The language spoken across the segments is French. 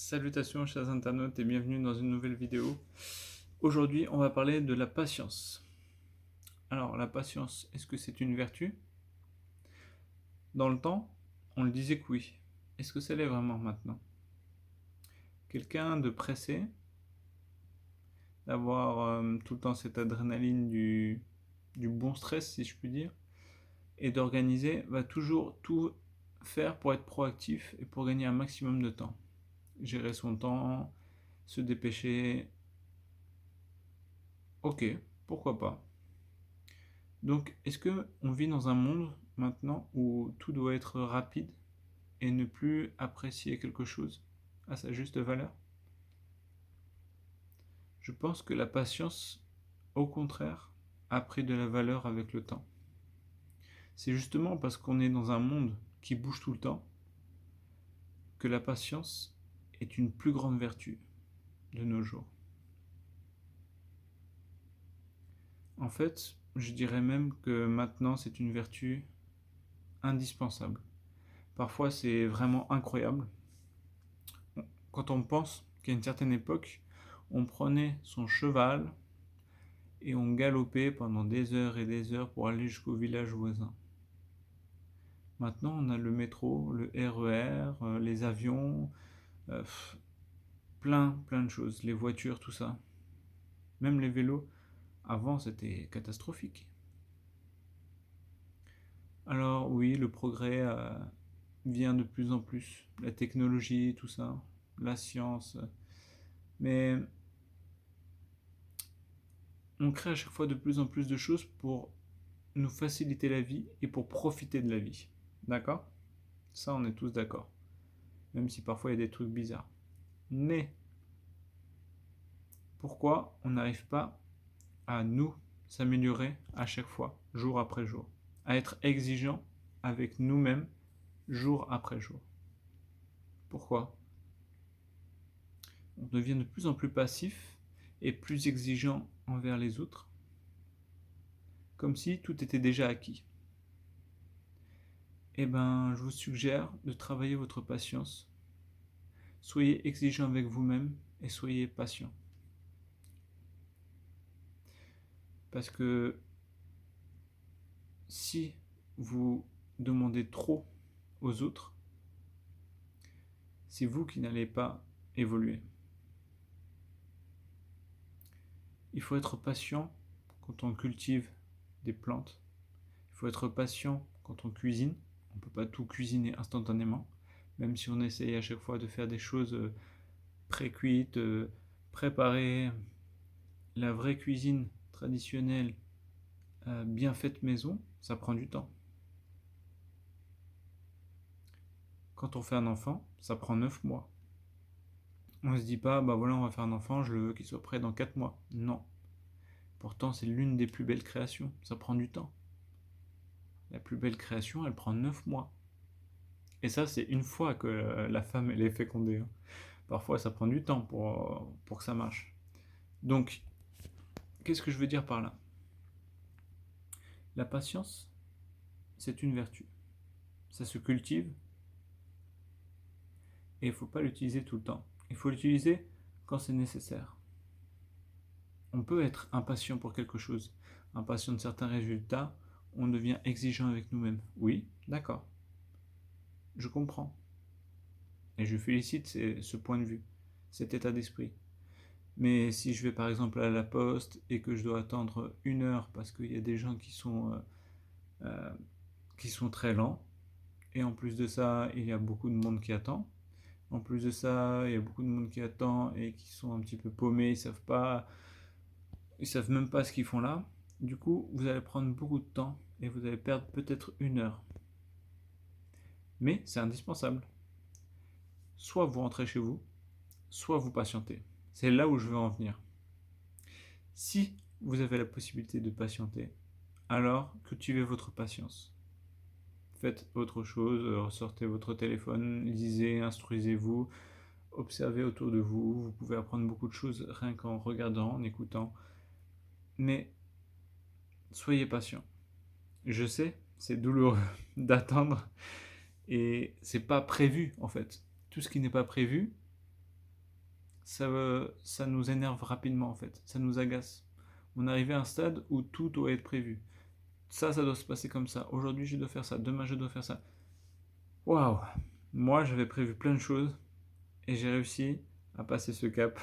Salutations chers internautes et bienvenue dans une nouvelle vidéo. Aujourd'hui on va parler de la patience. Alors la patience, est-ce que c'est une vertu? Dans le temps, on le disait que oui. Est-ce que ça l'est vraiment maintenant? Quelqu'un de pressé, d'avoir tout le temps cette adrénaline du bon stress si je puis dire, et d'organiser, va toujours tout faire pour être proactif et pour gagner un maximum de temps. Gérer son temps, se dépêcher. Ok, pourquoi pas. Donc, est-ce que on vit dans un monde maintenant où tout doit être rapide et ne plus apprécier quelque chose à sa juste valeur? Je pense que la patience, au contraire, a pris de la valeur avec le temps. C'est justement parce qu'on est dans un monde qui bouge tout le temps que la patience est une plus grande vertu de nos jours. En fait, je dirais même que maintenant c'est une vertu indispensable. Parfois c'est vraiment incroyable. Quand on pense qu'à une certaine époque, on prenait son cheval et on galopait pendant des heures et des heures pour aller jusqu'au village voisin. Maintenant, on a le métro, le RER, les avions, euh, plein de choses, les voitures, tout ça. Même les vélos, avant c'était catastrophique. Alors oui, le progrès vient de plus en plus, la technologie, tout ça, la science, mais on crée à chaque fois de plus en plus de choses pour nous faciliter la vie et pour profiter de la vie. D'accord? Ça, on est tous d'accord. Même si parfois il y a des trucs bizarres. Mais pourquoi on n'arrive pas à nous s'améliorer à chaque fois, jour après jour? À être exigeant avec nous-mêmes, jour après jour. Pourquoi? On devient de plus en plus passif et plus exigeant envers les autres, comme si tout était déjà acquis. Eh ben, je vous suggère de travailler votre patience. Soyez exigeant avec vous-même et soyez patient. Parce que si vous demandez trop aux autres, c'est vous qui n'allez pas évoluer. Il faut être patient quand on cultive des plantes. Il faut être patient quand on cuisine. On ne peut pas tout cuisiner instantanément, même si on essaye à chaque fois de faire des choses pré-cuites, préparées. La vraie cuisine traditionnelle, bien faite maison, ça prend du temps. Quand on fait un enfant, ça prend 9 mois. On se dit pas, bah voilà, on va faire un enfant, je le veux qu'il soit prêt dans 4 mois. Non. Pourtant, c'est l'une des plus belles créations. Ça prend du temps. La plus belle création, elle prend 9 mois. Et ça, c'est une fois que la femme, elle est fécondée. Hein. Parfois, ça prend du temps pour que ça marche. Donc, qu'est-ce que je veux dire par là? La patience, c'est une vertu. Ça se cultive et il ne faut pas l'utiliser tout le temps. Il faut l'utiliser quand c'est nécessaire. On peut être impatient pour quelque chose, impatient de certains résultats, on devient exigeant avec nous-mêmes. Oui, d'accord. Je comprends. Et je félicite ce point de vue, cet état d'esprit. Mais si je vais par exemple à la poste et que je dois attendre 1 heure parce qu'il y a des gens qui sont très lents, et en plus de ça, il y a beaucoup de monde qui attend. En plus de ça, il y a beaucoup de monde qui attend et qui sont un petit peu paumés, ils savent même pas ce qu'ils font là. Du coup, vous allez prendre beaucoup de temps et vous allez perdre peut-être 1 heure. Mais c'est indispensable. Soit vous rentrez chez vous, soit vous patientez. C'est là où je veux en venir. Si vous avez la possibilité de patienter, alors cultivez votre patience. Faites autre chose, sortez votre téléphone, lisez, instruisez-vous, observez autour de vous. Vous pouvez apprendre beaucoup de choses rien qu'en regardant, en écoutant. Mais soyez patient. Je sais, c'est douloureux d'attendre et c'est pas prévu en fait. Tout ce qui n'est pas prévu, ça nous énerve rapidement en fait, ça nous agace. On est arrivé à un stade où tout doit être prévu. Ça doit se passer comme ça. Aujourd'hui, je dois faire ça. Demain, je dois faire ça. Waouh! Moi, j'avais prévu plein de choses et j'ai réussi à passer ce cap.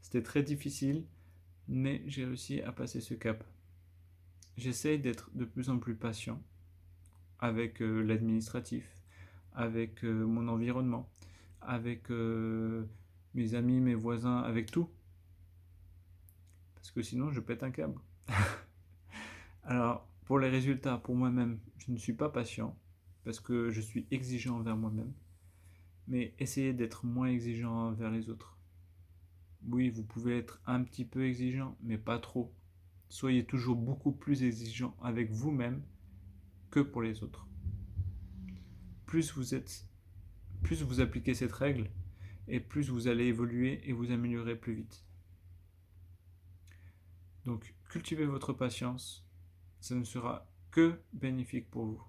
C'était très difficile, mais j'ai réussi à passer ce cap. J'essaye d'être de plus en plus patient avec l'administratif, avec mon environnement, avec mes amis, mes voisins, avec tout. Parce que sinon, je pète un câble. Alors, pour les résultats, pour moi-même, je ne suis pas patient parce que je suis exigeant envers moi-même. Mais essayez d'être moins exigeant envers les autres. Oui, vous pouvez être un petit peu exigeant, mais pas trop. Soyez toujours beaucoup plus exigeant avec vous-même que pour les autres. Plus vous appliquez cette règle, et plus vous allez évoluer et vous améliorer plus vite. Donc, cultivez votre patience, ça ne sera que bénéfique pour vous.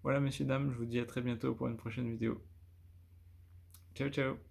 Voilà, messieurs, dames, je vous dis à très bientôt pour une prochaine vidéo. Ciao, ciao!